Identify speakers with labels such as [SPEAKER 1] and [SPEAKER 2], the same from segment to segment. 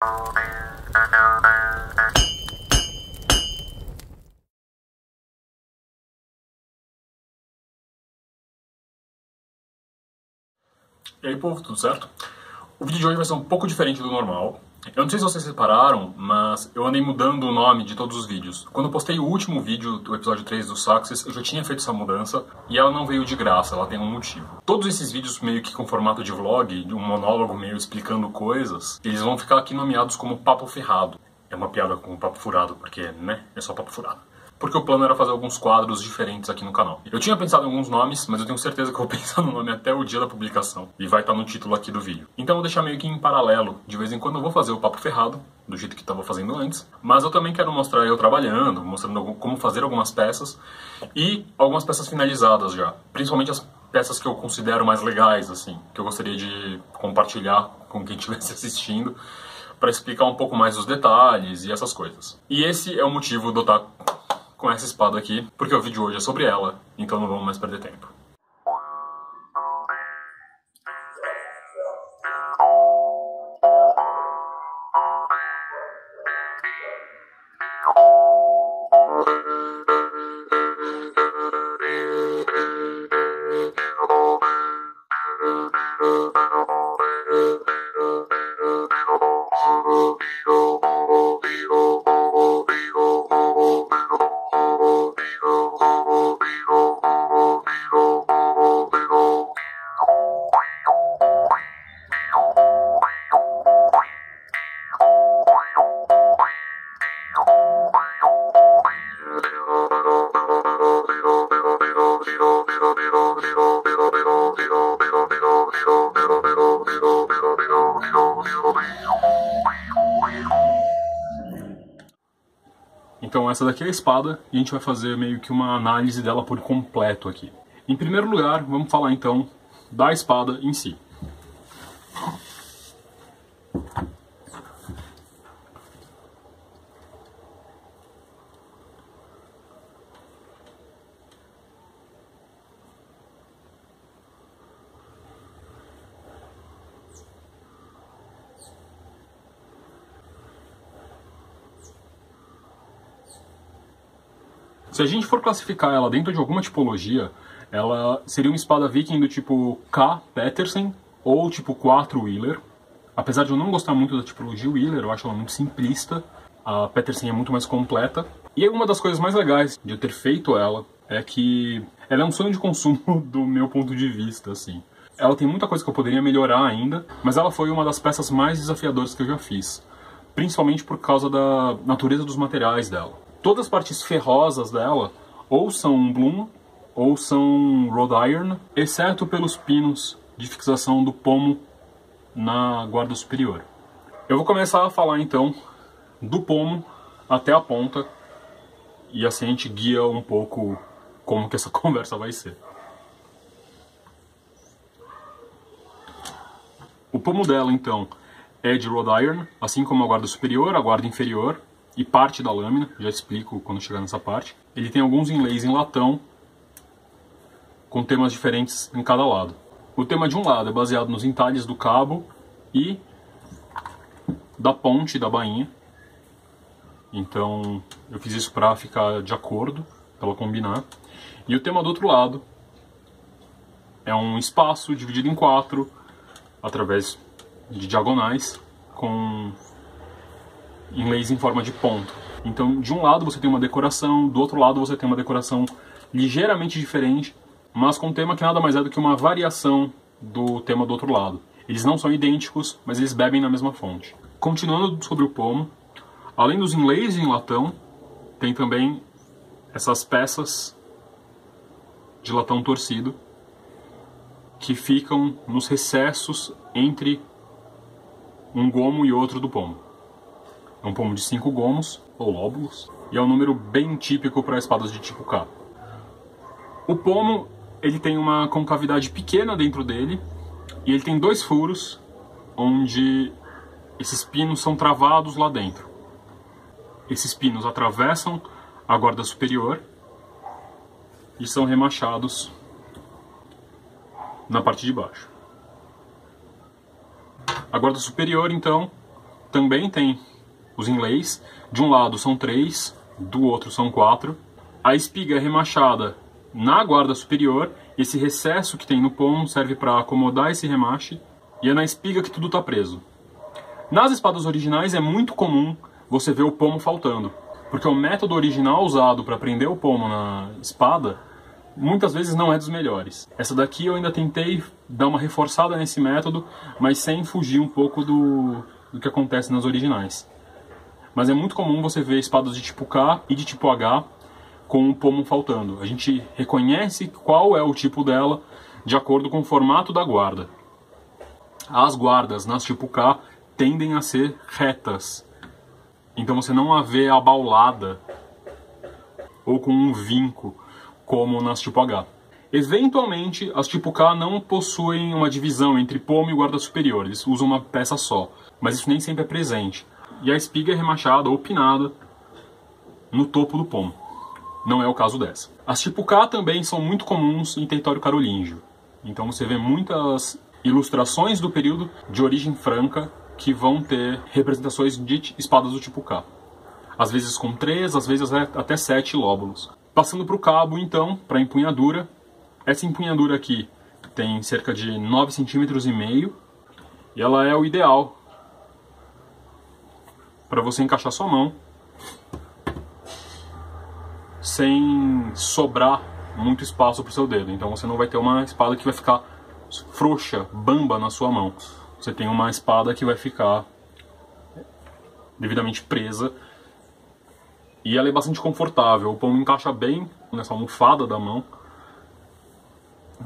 [SPEAKER 1] E aí, povo, tudo certo? O vídeo de hoje vai ser um pouco diferente do normal. Eu não sei se vocês repararam, mas eu andei mudando o nome de todos os vídeos. Quando eu postei o último vídeo do episódio 3 do Success, eu já tinha feito essa mudança e ela não veio de graça, ela tem um motivo. Todos esses vídeos meio que com formato de vlog, de um monólogo meio explicando coisas, eles vão ficar aqui nomeados como Papo Ferrado. É uma piada com papo furado, porque, né, é só papo furado. Porque o plano era fazer alguns quadros diferentes aqui no canal. Eu tinha pensado em alguns nomes, mas eu tenho certeza que eu vou pensar no nome até o dia da publicação. E vai estar no título aqui do vídeo. Então eu vou deixar meio que em paralelo. De vez em quando eu vou fazer o papo ferrado, do jeito que estava fazendo antes. Mas eu também quero mostrar eu trabalhando, mostrando como fazer algumas peças. E algumas peças finalizadas já. Principalmente as peças que eu considero mais legais, assim. Que eu gostaria de compartilhar com quem estivesse assistindo. Para explicar um pouco mais os detalhes e essas coisas. E esse é o motivo de eu estar com essa espada aqui, porque o vídeo hoje é sobre ela, então não vamos mais perder tempo. Então essa daqui é a espada e a gente vai fazer meio que uma análise dela por completo aqui. Em primeiro lugar, vamos falar então da espada em si. Se a gente for classificar ela dentro de alguma tipologia, ela seria uma espada viking do tipo K. Petersen ou tipo 4 Wheeler. Apesar de eu não gostar muito da tipologia Wheeler, eu acho ela muito simplista. A Petersen é muito mais completa. E uma das coisas mais legais de eu ter feito ela é que ela é um sonho de consumo do meu ponto de vista, assim. Ela tem muita coisa que eu poderia melhorar ainda, mas ela foi uma das peças mais desafiadoras que eu já fiz. Principalmente por causa da natureza dos materiais dela. Todas as partes ferrosas dela ou são Bloom ou são Wrought Iron, exceto pelos pinos de fixação do pomo na guarda superior. Eu vou começar a falar então do pomo até a ponta e assim a gente guia um pouco como que essa conversa vai ser. O pomo dela então é de Wrought Iron, assim como a guarda superior, a guarda inferior e parte da lâmina, já explico quando chegar nessa parte. Ele tem alguns inlays em latão, com temas diferentes em cada lado. O tema de um lado é baseado nos entalhes do cabo e da ponte da bainha. Então eu fiz isso para ficar de acordo, para ela combinar. E o tema do outro lado é um espaço dividido em 4, através de diagonais, com inlays em forma de ponto. Então, de um lado você tem uma decoração, do outro lado você tem uma decoração ligeiramente diferente, mas com um tema que nada mais é do que uma variação do tema do outro lado. Eles não são idênticos, mas eles bebem na mesma fonte. Continuando sobre o pomo, além dos inlays em latão, tem também essas peças de latão torcido que ficam nos recessos entre um gomo e outro do pomo. É um pomo de 5 gomos, ou lóbulos, e é um número bem típico para espadas de tipo K. O pomo ele tem uma concavidade pequena dentro dele, e ele tem 2 furos, onde esses pinos são travados lá dentro. Esses pinos atravessam a guarda superior e são remachados na parte de baixo. A guarda superior, então, também tem os inlays. De um lado são 3, do outro são 4. A espiga é remachada na guarda superior. Esse recesso que tem no pomo serve para acomodar esse remache. E é na espiga que tudo está preso. Nas espadas originais é muito comum você ver o pomo faltando. Porque o método original usado para prender o pomo na espada muitas vezes não é dos melhores. Essa daqui eu ainda tentei dar uma reforçada nesse método, mas sem fugir um pouco do que acontece nas originais. Mas é muito comum você ver espadas de tipo K e de tipo H com o pomo faltando. A gente reconhece qual é o tipo dela de acordo com o formato da guarda. As guardas nas tipo K tendem a ser retas. Então você não a vê abaulada ou com um vinco como nas tipo H. Eventualmente, as tipo K não possuem uma divisão entre pomo e guarda superior. Eles usam uma peça só. Mas isso nem sempre é presente. E a espiga é remachada ou pinada no topo do pomo. Não é o caso dessa. As tipo K também são muito comuns em território carolíngio. Então você vê muitas ilustrações do período de origem franca que vão ter representações de espadas do tipo K. Às vezes com 3, às vezes até 7 lóbulos. Passando para o cabo, então, para a empunhadura. Essa empunhadura aqui tem cerca de 9,5 cm e ela é o ideal para você encaixar sua mão sem sobrar muito espaço para o seu dedo. Então você não vai ter uma espada que vai ficar frouxa, bamba na sua mão. Você tem uma espada que vai ficar devidamente presa e ela é bastante confortável. O pomo encaixa bem nessa almofada da mão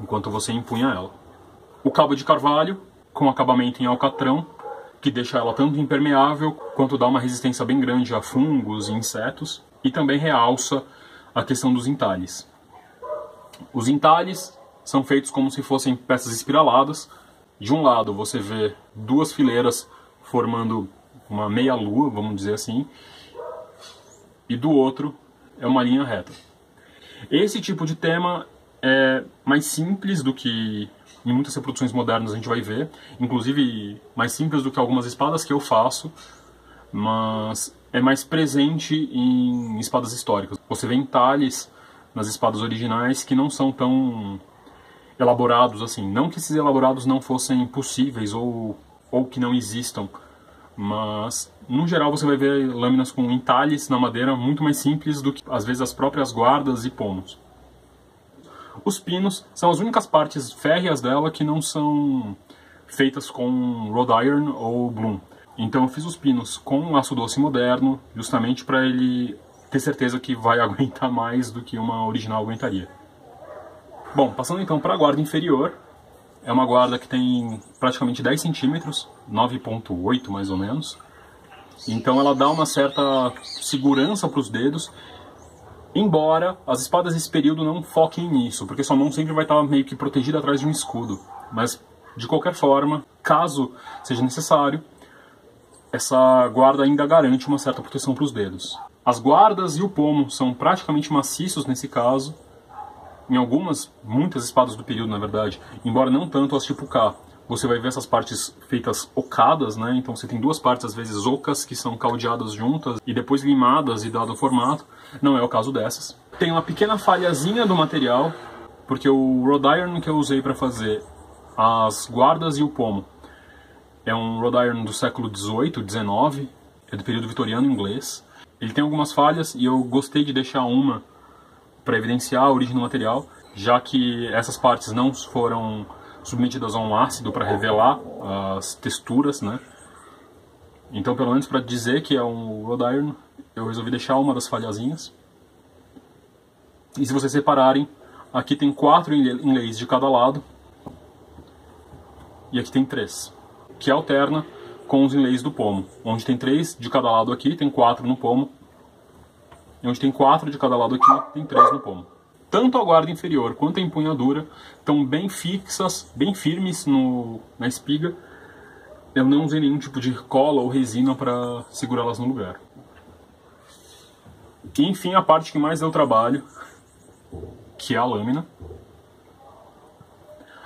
[SPEAKER 1] enquanto você empunha ela. O cabo de carvalho com acabamento em alcatrão, que deixa ela tanto impermeável quanto dá uma resistência bem grande a fungos e insetos, e também realça a questão dos entalhes. Os entalhes são feitos como se fossem peças espiraladas. De um lado você vê duas fileiras formando uma meia-lua, vamos dizer assim, e do outro é uma linha reta. Esse tipo de tema é mais simples do que em muitas reproduções modernas a gente vai ver, inclusive mais simples do que algumas espadas que eu faço, mas é mais presente em espadas históricas. Você vê entalhes nas espadas originais que não são tão elaborados assim. Não que esses elaborados não fossem possíveis ou que não existam, mas no geral você vai ver lâminas com entalhes na madeira muito mais simples do que às vezes as próprias guardas e pomos. Os pinos são as únicas partes férreas dela que não são feitas com Rhode Iron ou Bloom. Então eu fiz os pinos com aço doce moderno, justamente para ele ter certeza que vai aguentar mais do que uma original aguentaria. Bom, passando então para a guarda inferior, é uma guarda que tem praticamente 10 centímetros, 9,8 mais ou menos. Então ela dá uma certa segurança para os dedos, embora as espadas desse período não foquem nisso, porque sua mão sempre vai estar meio que protegida atrás de um escudo. Mas, de qualquer forma, caso seja necessário, essa guarda ainda garante uma certa proteção para os dedos. As guardas e o pomo são praticamente maciços nesse caso. Em muitas espadas do período, na verdade, embora não tanto as tipo K, você vai ver essas partes feitas ocadas, né? Então você tem duas partes, às vezes ocas, que são caldeadas juntas e depois limadas e dado o formato. Não é o caso dessas. Tem uma pequena falhazinha do material, porque o Rhode Iron que eu usei para fazer as guardas e o pomo é um Rhode Iron do século XVIII, XIX, é do período vitoriano inglês. Ele tem algumas falhas e eu gostei de deixar uma para evidenciar a origem do material, já que essas partes não foram submetidas a um ácido para revelar as texturas, né? Então, pelo menos para dizer que é um Rhode Iron, eu resolvi deixar uma das falhazinhas. E se vocês repararem, aqui tem 4 inlays de cada lado, e aqui tem 3, que alterna com os inlays do pomo. Onde tem 3 de cada lado aqui, tem 4 no pomo. E onde tem 4 de cada lado aqui, tem 3 no pomo. Tanto a guarda inferior quanto a empunhadura estão bem fixas, bem firmes na espiga. Eu não usei nenhum tipo de cola ou resina para segurá-las no lugar. E enfim, a parte que mais deu trabalho, que é a lâmina.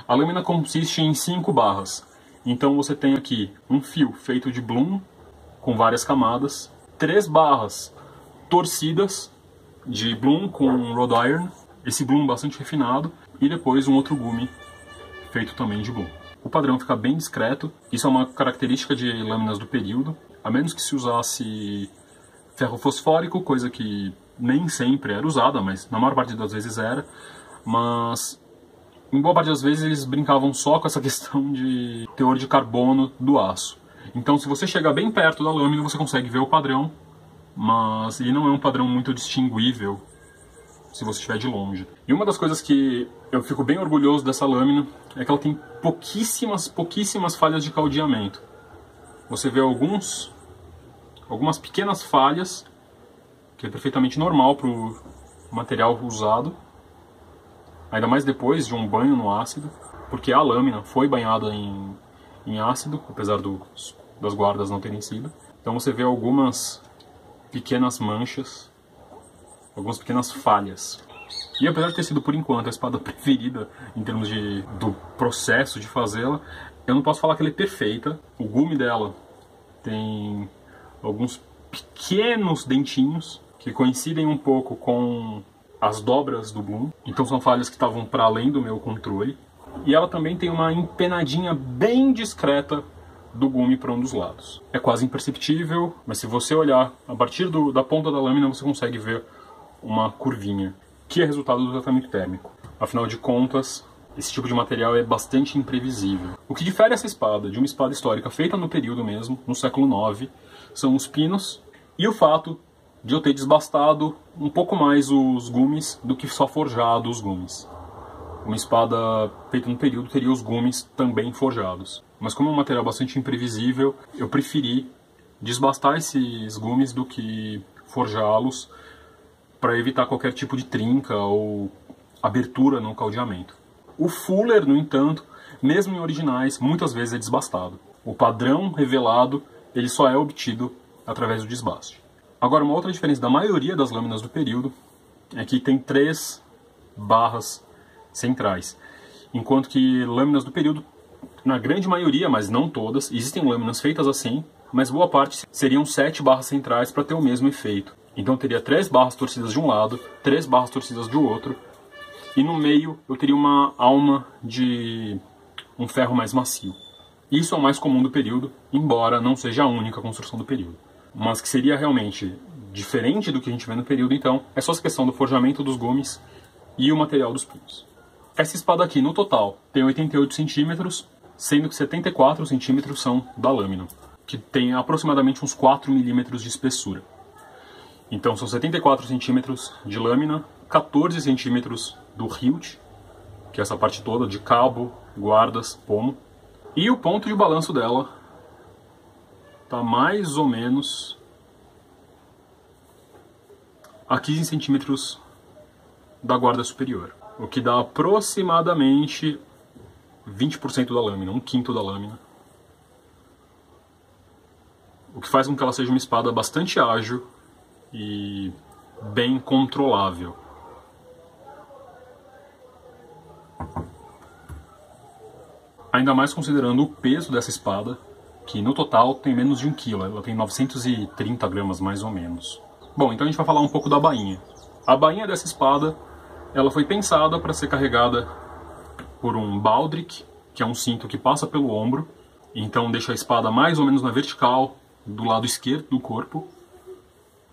[SPEAKER 1] A lâmina consiste em 5 barras. Então você tem aqui um fio feito de Bloom, com várias camadas, 3 barras torcidas de Bloom com Wrought Iron, esse Bloom bastante refinado, e depois um outro gume feito também de Bloom. O padrão fica bem discreto, isso é uma característica de lâminas do período, a menos que se usasse ferro fosfórico, coisa que nem sempre era usada, mas na maior parte das vezes era, mas em boa parte das vezes eles brincavam só com essa questão de teor de carbono do aço. Então se você chegar bem perto da lâmina você consegue ver o padrão, mas ele não é um padrão muito distinguível se você estiver de longe. E uma das coisas que eu fico bem orgulhoso dessa lâmina é que ela tem pouquíssimas falhas de caldeamento. Você vê algumas pequenas falhas, que é perfeitamente normal para o material usado, ainda mais depois de um banho no ácido, porque a lâmina foi banhada em ácido, apesar das guardas não terem sido. Então você vê algumas pequenas manchas, algumas pequenas falhas. E apesar de ter sido, por enquanto, a espada preferida em termos do processo de fazê-la, eu não posso falar que ela é perfeita. O gume dela tem alguns pequenos dentinhos que coincidem um pouco com as dobras do Bloom, então são falhas que estavam para além do meu controle. E ela também tem uma empenadinha bem discreta do gume para um dos lados. É quase imperceptível, mas se você olhar a partir da ponta da lâmina você consegue ver uma curvinha, que é resultado do tratamento térmico. Afinal de contas, esse tipo de material é bastante imprevisível. O que difere essa espada de uma espada histórica feita no período mesmo, no século IX, são os pinos e o fato de eu ter desbastado um pouco mais os gumes do que só forjado os gumes. Uma espada feita no período teria os gumes também forjados. Mas como é um material bastante imprevisível, eu preferi desbastar esses gumes do que forjá-los para evitar qualquer tipo de trinca ou abertura no caldeamento. O fuller, no entanto, mesmo em originais, muitas vezes é desbastado. O padrão revelado ele só é obtido através do desbaste. Agora, uma outra diferença da maioria das lâminas do período é que tem 3 barras centrais, enquanto que lâminas do período, na grande maioria, mas não todas, existem lâminas feitas assim, mas boa parte seriam 7 barras centrais para ter o mesmo efeito. Então teria 3 barras torcidas de um lado, 3 barras torcidas do outro, e no meio eu teria uma alma de um ferro mais macio. Isso é o mais comum do período, embora não seja a única construção do período. Mas que seria realmente diferente do que a gente vê no período, então, é só essa questão do forjamento dos gumes e o material dos pinos. Essa espada aqui, no total, tem 88 centímetros, sendo que 74 centímetros são da lâmina, que tem aproximadamente uns 4 milímetros de espessura. Então são 74 centímetros de lâmina, 14 centímetros do hilt, que é essa parte toda de cabo, guardas, pomo. E o ponto de balanço dela está mais ou menos a 15 centímetros da guarda superior, o que dá aproximadamente 20% da lâmina, 1/5 da lâmina. O que faz com que ela seja uma espada bastante ágil e bem controlável. Ainda mais considerando o peso dessa espada, que no total tem menos de 1 kg, ela tem 930 gramas mais ou menos. Bom, então a gente vai falar um pouco da bainha. A bainha dessa espada, ela foi pensada para ser carregada por um baldric, que é um cinto que passa pelo ombro, então deixa a espada mais ou menos na vertical do lado esquerdo do corpo,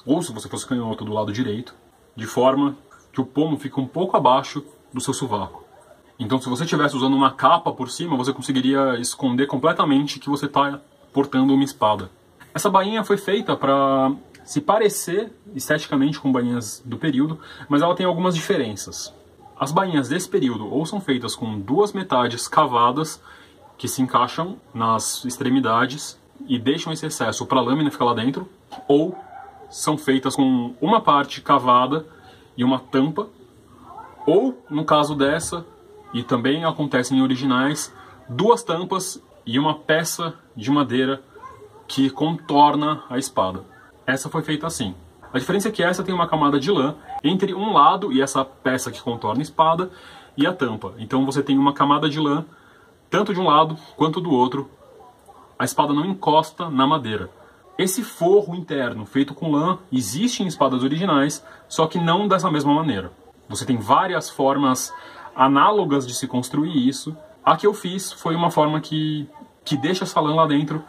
[SPEAKER 1] ou se você fosse canhoto, do lado direito, de forma que o pomo fica um pouco abaixo do seu sovaco. Então se você estivesse usando uma capa por cima, você conseguiria esconder completamente que você está portando uma espada. Essa bainha foi feita para se parecer esteticamente com bainhas do período, mas ela tem algumas diferenças. As bainhas desse período ou são feitas com 2 metades cavadas, que se encaixam nas extremidades e deixam esse excesso para a lâmina ficar lá dentro, ou são feitas com uma parte cavada e uma tampa, ou, no caso dessa, e também acontece em originais, 2 tampas e uma peça de madeira que contorna a espada. Essa foi feita assim. A diferença é que essa tem uma camada de lã entre um lado e essa peça que contorna a espada e a tampa. Então você tem uma camada de lã tanto de um lado quanto do outro. A espada não encosta na madeira. Esse forro interno feito com lã existe em espadas originais, só que não dessa mesma maneira. Você tem várias formas análogas de se construir isso. A que eu fiz foi uma forma que deixa essa lã lá dentro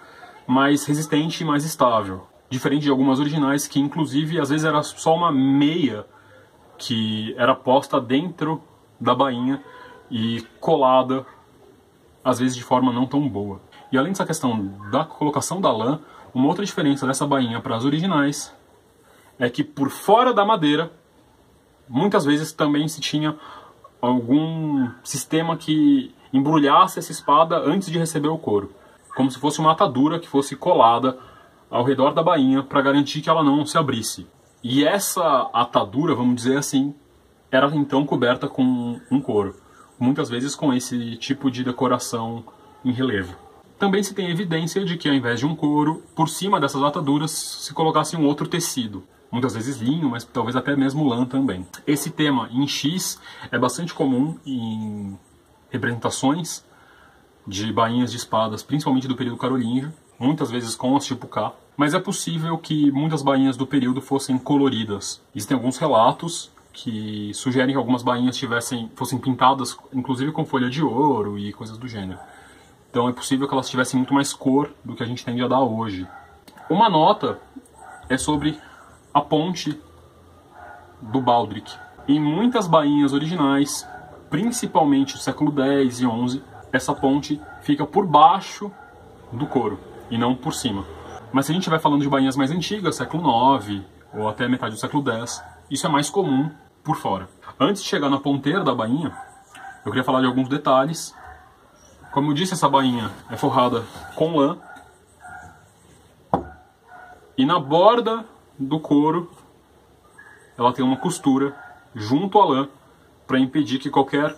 [SPEAKER 1] mais resistente e mais estável. Diferente de algumas originais que, inclusive, às vezes era só uma meia que era posta dentro da bainha e colada, às vezes de forma não tão boa. E além dessa questão da colocação da lã, uma outra diferença dessa bainha para as originais é que por fora da madeira, muitas vezes também se tinha algum sistema que embrulhasse essa espada antes de receber o couro. Como se fosse uma atadura que fosse colada ao redor da bainha para garantir que ela não se abrisse. E essa atadura, vamos dizer assim, era então coberta com um couro. Muitas vezes com esse tipo de decoração em relevo. Também se tem evidência de que ao invés de um couro, por cima dessas ataduras se colocasse um outro tecido. Muitas vezes linho, mas talvez até mesmo lã também. Esse tema em X é bastante comum em representações de bainhas de espadas, principalmente do período carolíngio, muitas vezes com as tipo K, mas é possível que muitas bainhas do período fossem coloridas. Existem alguns relatos que sugerem que algumas bainhas fossem pintadas, inclusive com folha de ouro e coisas do gênero. Então é possível que elas tivessem muito mais cor do que a gente tende a dar hoje. Uma nota é sobre a ponte do baldric. Em muitas bainhas originais, principalmente do século X e XI, essa ponte fica por baixo do couro e não por cima. Mas se a gente vai falando de bainhas mais antigas, século IX ou até metade do século X, isso é mais comum por fora. Antes de chegar na ponteira da bainha, eu queria falar de alguns detalhes. Como eu disse, essa bainha é forrada com lã. E na borda do couro, ela tem uma costura junto à lã para impedir que qualquer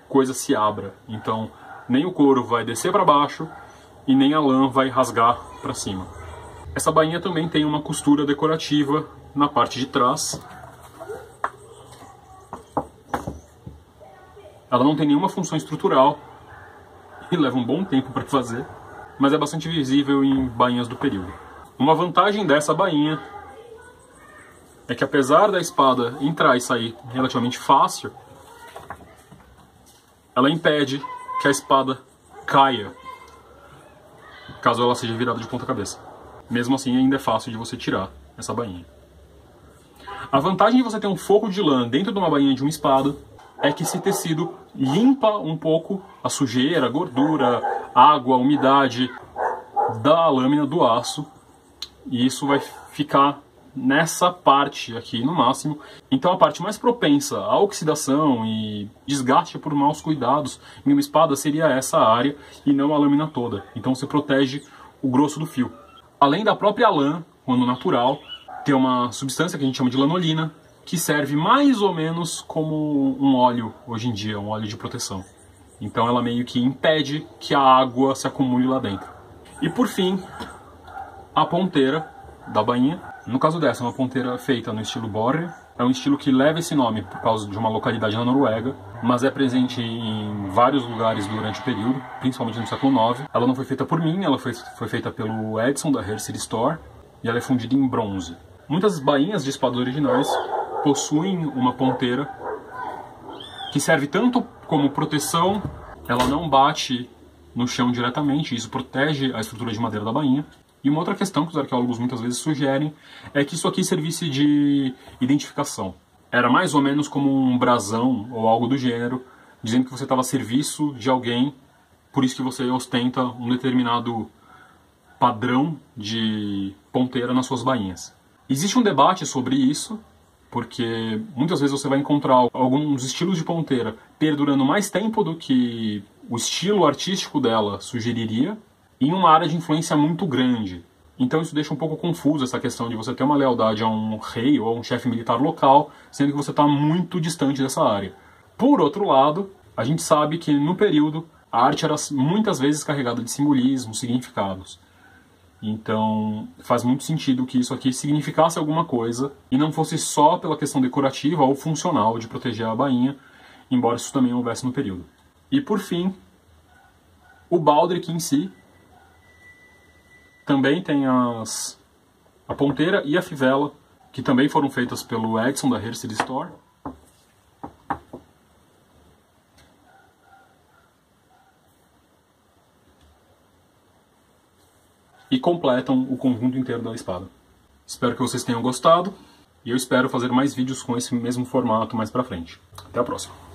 [SPEAKER 1] coisa se abra. Então, nem o couro vai descer para baixo e nem a lã vai rasgar para cima. Essa bainha também tem uma costura decorativa na parte de trás. Ela não tem nenhuma função estrutural e leva um bom tempo para fazer, mas é bastante visível em bainhas do período. Uma vantagem dessa bainha é que, apesar da espada entrar e sair relativamente fácil, ela impede que a espada caia caso ela seja virada de ponta cabeça. Mesmo assim, ainda é fácil de você tirar essa bainha. A vantagem de você ter um forro de lã dentro de uma bainha de uma espada é que esse tecido limpa um pouco a sujeira, a gordura, a água, a umidade da lâmina do aço. E isso vai ficar nessa parte aqui no máximo. Então a parte mais propensa à oxidação e desgaste por maus cuidados em uma espada seria essa área e não a lâmina toda. Então você protege o grosso do fio. Além da própria lã, quando natural, tem uma substância que a gente chama de lanolina, que serve mais ou menos como um óleo hoje em dia, um óleo de proteção. Então ela meio que impede que a água se acumule lá dentro. E por fim, a ponteira da bainha. No caso dessa, é uma ponteira feita no estilo Borre. É um estilo que leva esse nome por causa de uma localidade na Noruega, mas é presente em vários lugares durante o período, principalmente no século IX. Ela não foi feita por mim, ela foi feita pelo Edson da Hair City Store, e ela é fundida em bronze. Muitas bainhas de espadas originais possuem uma ponteira que serve tanto como proteção, ela não bate no chão diretamente, isso protege a estrutura de madeira da bainha. E uma outra questão que os arqueólogos muitas vezes sugerem é que isso aqui servisse de identificação. Era mais ou menos como um brasão ou algo do gênero, dizendo que você estava a serviço de alguém, por isso que você ostenta um determinado padrão de ponteira nas suas bainhas. Existe um debate sobre isso, porque muitas vezes você vai encontrar alguns estilos de ponteira perdurando mais tempo do que o estilo artístico dela sugeriria, em uma área de influência muito grande. Então isso deixa um pouco confuso essa questão de você ter uma lealdade a um rei ou a um chefe militar local, sendo que você está muito distante dessa área. Por outro lado, a gente sabe que no período a arte era muitas vezes carregada de simbolismo, significados. Então faz muito sentido que isso aqui significasse alguma coisa e não fosse só pela questão decorativa ou funcional de proteger a bainha, embora isso também houvesse no período. E por fim, o baldric em si Também tem a ponteira e a fivela, que também foram feitas pelo Edson da Hairstyle Store. E completam o conjunto inteiro da espada. Espero que vocês tenham gostado, e eu espero fazer mais vídeos com esse mesmo formato mais pra frente. Até a próxima!